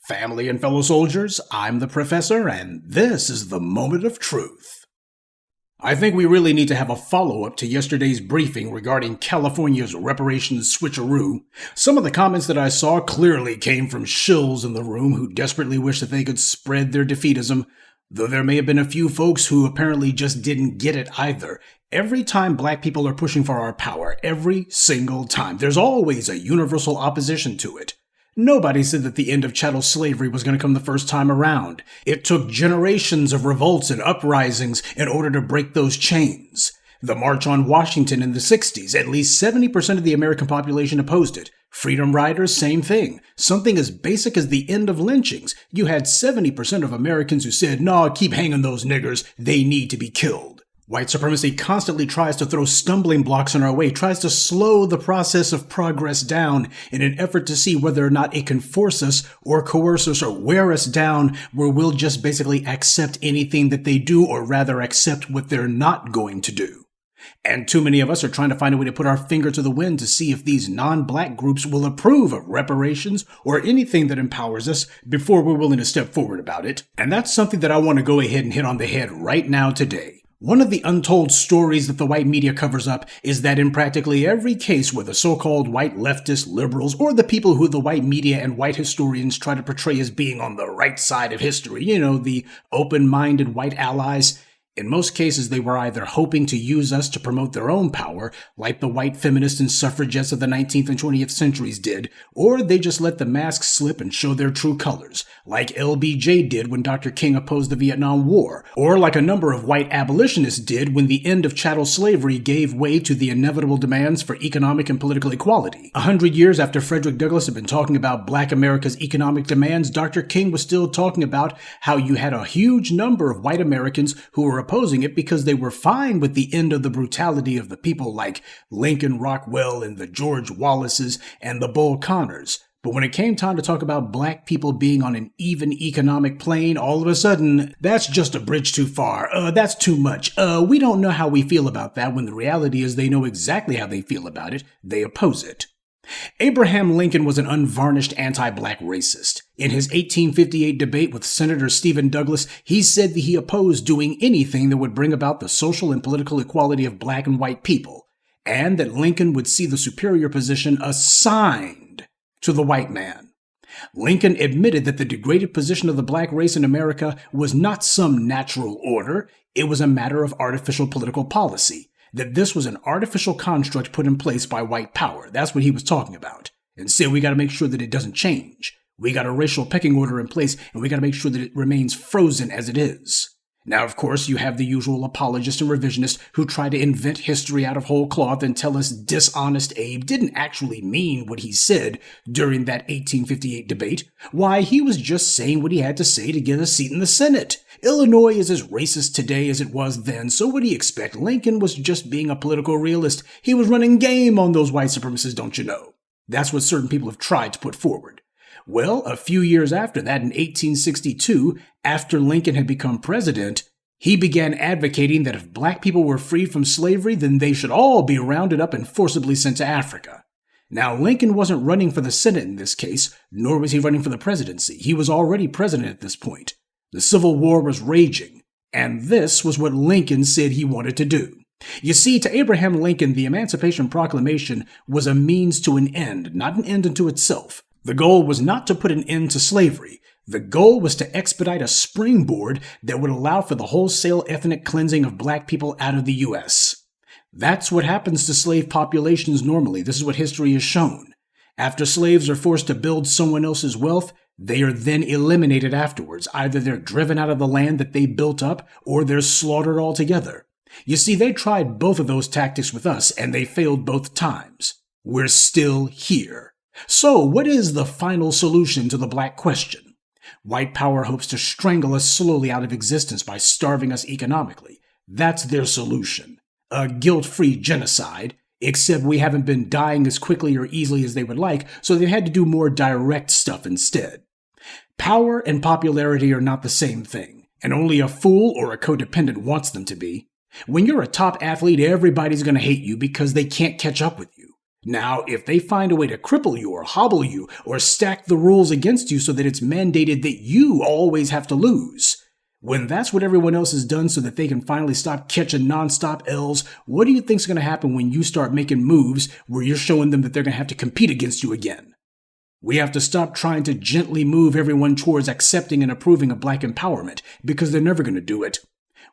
Family and fellow soldiers, I'm the Professor, and this is the Moment of Truth. I think we really need to have a follow-up to yesterday's briefing regarding California's reparations switcheroo. Some of the comments that I saw clearly came from shills in the room who desperately wish that they could spread their defeatism, though there may have been a few folks who apparently just didn't get it either. Every time black people are pushing for our power, every single time, there's always a universal opposition to it. Nobody said that the end of chattel slavery was going to come the first time around. It took generations of revolts and uprisings in order to break those chains. The March on Washington in the 60s, at least 70% of the American population opposed it. Freedom Riders, same thing. Something as basic as the end of lynchings. You had 70% of Americans who said, "Nah, keep hanging those niggers. They need to be killed." White supremacy constantly tries to throw stumbling blocks in our way, tries to slow the process of progress down in an effort to see whether or not it can force us or coerce us or wear us down where we'll just basically accept anything that they do, or rather accept what they're not going to do. And too many of us are trying to find a way to put our finger to the wind to see if these non-black groups will approve of reparations or anything that empowers us before we're willing to step forward about it. And that's something that I want to go ahead and hit on the head right now today. One of the untold stories that the white media covers up is that in practically every case where the so-called white leftist liberals, or the people who the white media and white historians try to portray as being on the right side of history, the open-minded white allies, in most cases they were either hoping to use us to promote their own power, like the white feminists and suffragettes of the 19th and 20th centuries did, or they just let the mask slip and show their true colors, like LBJ did when Dr. King opposed the Vietnam War, or like a number of white abolitionists did when the end of chattel slavery gave way to the inevitable demands for economic and political equality. 100 years after Frederick Douglass had been talking about black America's economic demands, Dr. King was still talking about how you had a huge number of white Americans who were opposing it because they were fine with the end of the brutality of the people like Lincoln Rockwell and the George Wallaces and the Bull Connors. But when it came time to talk about black people being on an even economic plane, all of a sudden, that's just a bridge too far. That's too much. We don't know how we feel about that, when the reality is they know exactly how they feel about it. They oppose it. Abraham Lincoln was an unvarnished anti-black racist. In his 1858 debate with Senator Stephen Douglas, he said that he opposed doing anything that would bring about the social and political equality of black and white people, and that Lincoln would see the superior position assigned to the white man. Lincoln admitted that the degraded position of the black race in America was not some natural order, it was a matter of artificial political policy. That this was an artificial construct put in place by white power. That's what he was talking about. And said we got to make sure that it doesn't change. We got a racial pecking order in place, and we got to make sure that it remains frozen as it is. Now, of course, you have the usual apologists and revisionists who try to invent history out of whole cloth and tell us dishonest Abe didn't actually mean what he said during that 1858 debate. Why, he was just saying what he had to say to get a seat in the Senate. Illinois is as racist today as it was then, so what do you expect? Lincoln was just being a political realist. He was running game on those white supremacists, don't you know? That's what certain people have tried to put forward. Well, a few years after that, in 1862, after Lincoln had become president, he began advocating that if black people were freed from slavery, then they should all be rounded up and forcibly sent to Africa. Now, Lincoln wasn't running for the Senate in this case, nor was he running for the presidency. He was already president at this point. The Civil War was raging, and this was what Lincoln said he wanted to do. You see, to Abraham Lincoln, the Emancipation Proclamation was a means to an end, not an end unto itself. The goal was not to put an end to slavery. The goal was to expedite a springboard that would allow for the wholesale ethnic cleansing of black people out of the U.S. That's what happens to slave populations normally. This is what history has shown. After slaves are forced to build someone else's wealth, they are then eliminated afterwards. Either they're driven out of the land that they built up, or they're slaughtered altogether. You see, they tried both of those tactics with us, and they failed both times. We're still here. So, what is the final solution to the black question? White power hopes to strangle us slowly out of existence by starving us economically. That's their solution. A guilt-free genocide, except we haven't been dying as quickly or easily as they would like, so they've had to do more direct stuff instead. Power and popularity are not the same thing, and only a fool or a codependent wants them to be. When you're a top athlete, everybody's going to hate you because they can't catch up with you. Now, if they find a way to cripple you or hobble you or stack the rules against you so that it's mandated that you always have to lose, when that's what everyone else has done so that they can finally stop catching nonstop L's, what do you think's going to happen when you start making moves where you're showing them that they're going to have to compete against you again? We have to stop trying to gently move everyone towards accepting and approving of black empowerment, because they're never going to do it.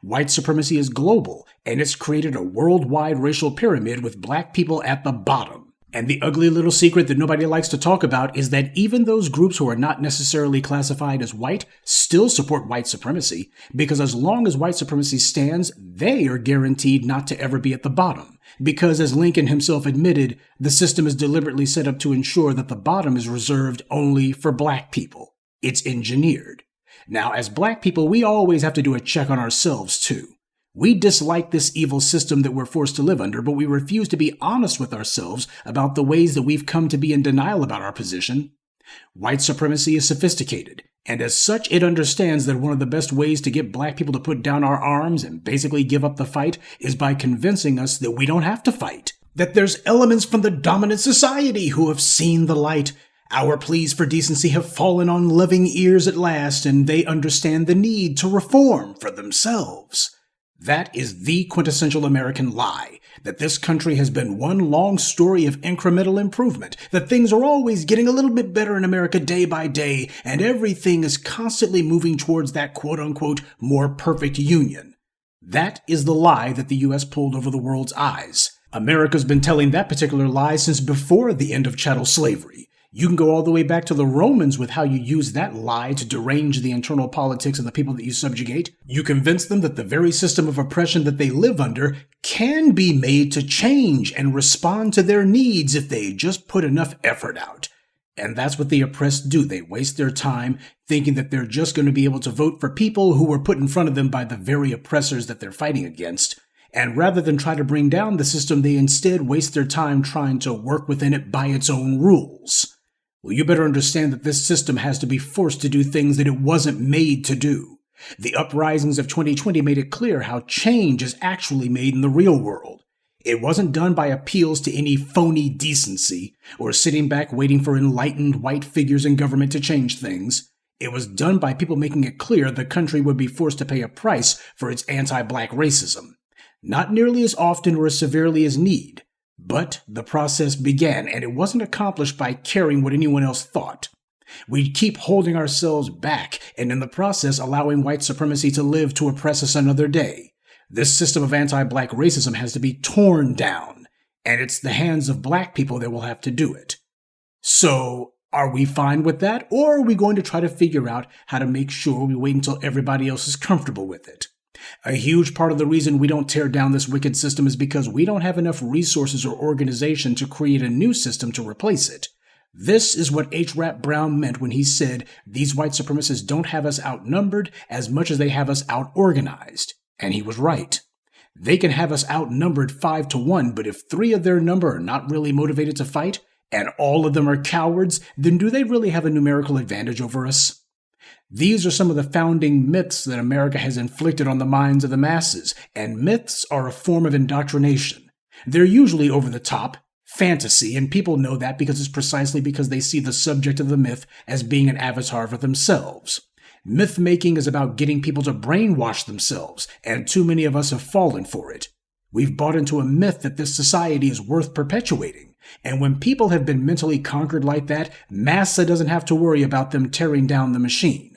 White supremacy is global, and it's created a worldwide racial pyramid with black people at the bottom. And the ugly little secret that nobody likes to talk about is that even those groups who are not necessarily classified as white still support white supremacy, because as long as white supremacy stands, they are guaranteed not to ever be at the bottom. Because, as Lincoln himself admitted, the system is deliberately set up to ensure that the bottom is reserved only for black people. It's engineered. Now, as black people, we always have to do a check on ourselves, too. We dislike this evil system that we're forced to live under, but we refuse to be honest with ourselves about the ways that we've come to be in denial about our position. White supremacy is sophisticated, and as such, it understands that one of the best ways to get black people to put down our arms and basically give up the fight is by convincing us that we don't have to fight, that there's elements from the dominant society who have seen the light. Our pleas for decency have fallen on loving ears at last, and they understand the need to reform for themselves. That is the quintessential American lie, that this country has been one long story of incremental improvement, that things are always getting a little bit better in America day by day, and everything is constantly moving towards that quote-unquote more perfect union. That is the lie that the U.S. pulled over the world's eyes. America's been telling that particular lie since before the end of chattel slavery. You can go all the way back to the Romans with how you use that lie to derange the internal politics of the people that you subjugate. You convince them that the very system of oppression that they live under can be made to change and respond to their needs if they just put enough effort out. And that's what the oppressed do. They waste their time thinking that they're just going to be able to vote for people who were put in front of them by the very oppressors that they're fighting against. And rather than try to bring down the system, they instead waste their time trying to work within it by its own rules. Well, you better understand that this system has to be forced to do things that it wasn't made to do. The uprisings of 2020 made it clear how change is actually made in the real world. It wasn't done by appeals to any phony decency or sitting back waiting for enlightened white figures in government to change things. It was done by people making it clear the country would be forced to pay a price for its anti-black racism. Not nearly as often or as severely as need. But the process began, and it wasn't accomplished by caring what anyone else thought. We'd keep holding ourselves back, and in the process allowing white supremacy to live to oppress us another day. This system of anti-black racism has to be torn down, and it's the hands of black people that will have to do it. So, are we fine with that, or are we going to try to figure out how to make sure we wait until everybody else is comfortable with it? A huge part of the reason we don't tear down this wicked system is because we don't have enough resources or organization to create a new system to replace it. This is what H. Rap Brown meant when he said these white supremacists don't have us outnumbered as much as they have us outorganized. And he was right. They can have us outnumbered 5-1, but if 3 of their number are not really motivated to fight, and all of them are cowards, then do they really have a numerical advantage over us? These are some of the founding myths that America has inflicted on the minds of the masses, and myths are a form of indoctrination. They're usually over the top, fantasy, and people know that because it's precisely because they see the subject of the myth as being an avatar for themselves. Myth-making is about getting people to brainwash themselves, and too many of us have fallen for it. We've bought into a myth that this society is worth perpetuating, and when people have been mentally conquered like that, massa doesn't have to worry about them tearing down the machine.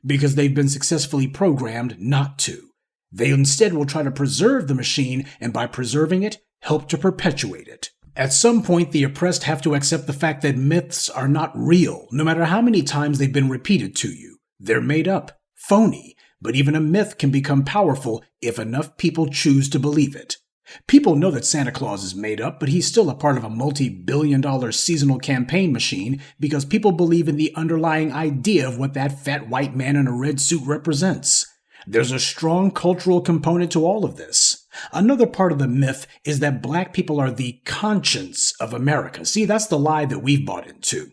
Because they've been successfully programmed not to. They instead will try to preserve the machine, and by preserving it, help to perpetuate it. At some point, the oppressed have to accept the fact that myths are not real, no matter how many times they've been repeated to you. They're made up, phony, but even a myth can become powerful if enough people choose to believe it. People know that Santa Claus is made up, but he's still a part of a multi-billion-dollar seasonal campaign machine because people believe in the underlying idea of what that fat white man in a red suit represents. There's a strong cultural component to all of this. Another part of the myth is that black people are the conscience of America. See, that's the lie that we've bought into.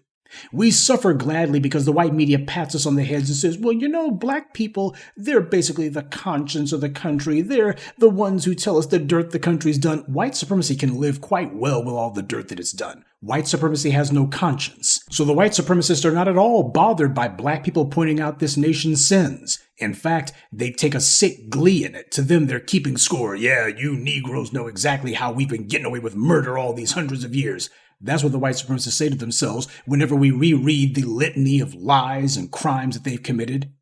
We suffer gladly because the white media pats us on the heads and says, well, you know, black people, they're basically the conscience of the country. They're the ones who tell us the dirt the country's done. White supremacy can live quite well with all the dirt that it's done. White supremacy has no conscience. So the white supremacists are not at all bothered by black people pointing out this nation's sins. In fact, they take a sick glee in it. To them, they're keeping score. Yeah, you Negroes know exactly how we've been getting away with murder all these hundreds of years. That's what the white supremacists say to themselves whenever we reread the litany of lies and crimes that they've committed.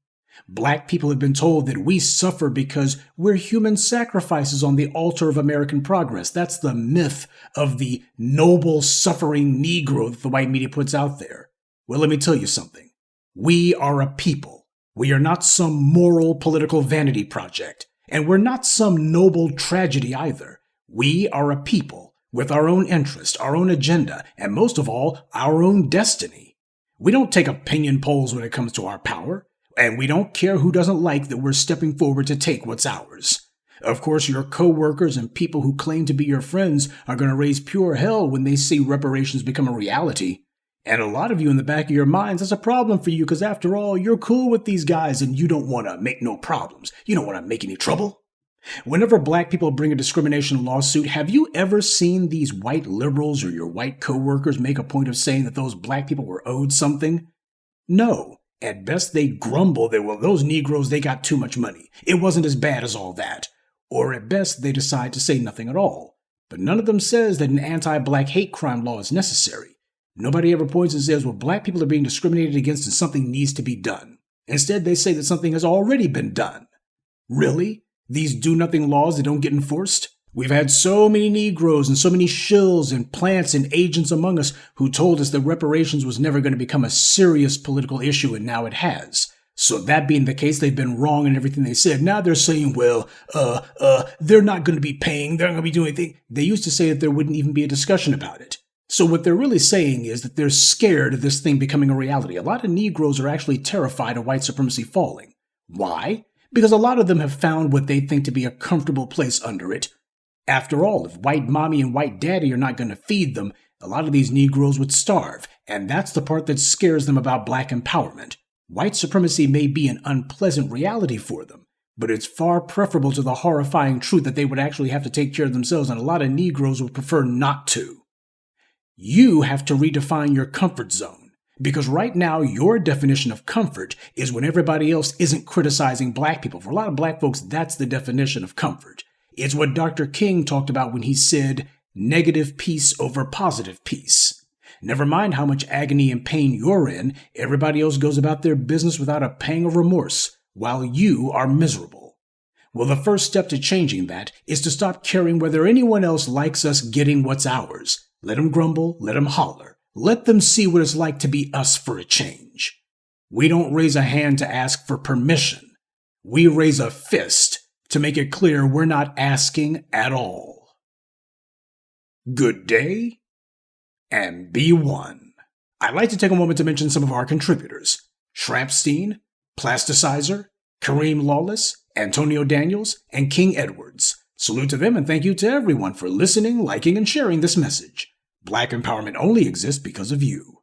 Black people have been told that we suffer because we're human sacrifices on the altar of American progress. That's the myth of the noble, suffering Negro that the white media puts out there. Well, let me tell you something. We are a people. We are not some moral political vanity project. And we're not some noble tragedy either. We are a people with our own interest, our own agenda, and most of all, our own destiny. We don't take opinion polls when it comes to our power. And we don't care who doesn't like that we're stepping forward to take what's ours. Of course, your co-workers and people who claim to be your friends are going to raise pure hell when they see reparations become a reality. And a lot of you in the back of your minds, that's a problem for you because after all, you're cool with these guys and you don't want to make no problems. You don't want to make any trouble. Whenever black people bring a discrimination lawsuit, have you ever seen these white liberals or your white co-workers make a point of saying that those black people were owed something? No. At best, they grumble that, well, those Negroes, they got too much money. It wasn't as bad as all that. Or at best, they decide to say nothing at all. But none of them says that an anti-black hate crime law is necessary. Nobody ever points and says, well, black people are being discriminated against and something needs to be done. Instead, they say that something has already been done. Really? These do-nothing laws that don't get enforced? We've had so many Negroes and so many shills and plants and agents among us who told us that reparations was never going to become a serious political issue, and now it has. So that being the case, they've been wrong in everything they said. Now they're saying, well, they're not going to be paying, they're not going to be doing anything. They used to say that there wouldn't even be a discussion about it. So what they're really saying is that they're scared of this thing becoming a reality. A lot of Negroes are actually terrified of white supremacy falling. Why? Because a lot of them have found what they think to be a comfortable place under it. After all, if white mommy and white daddy are not going to feed them, a lot of these Negroes would starve, and that's the part that scares them about black empowerment. White supremacy may be an unpleasant reality for them, but it's far preferable to the horrifying truth that they would actually have to take care of themselves, and a lot of Negroes would prefer not to. You have to redefine your comfort zone, because right now your definition of comfort is when everybody else isn't criticizing black people. For a lot of black folks, that's the definition of comfort. It's what Dr. King talked about when he said, negative peace over positive peace. Never mind how much agony and pain you're in, everybody else goes about their business without a pang of remorse, while you are miserable. Well, the first step to changing that is to stop caring whether anyone else likes us getting what's ours. Let them grumble, let them holler. Let them see what it's like to be us for a change. We don't raise a hand to ask for permission. We raise a fist to make it clear we're not asking at all. Good day, and be one. I'd like to take a moment to mention some of our contributors: Shrampstein, Plasticizer, Kareem Lawless, Antonio Daniels, and King Edwards. Salute to them and thank you to everyone for listening, liking, and sharing this message. Black empowerment only exists because of you.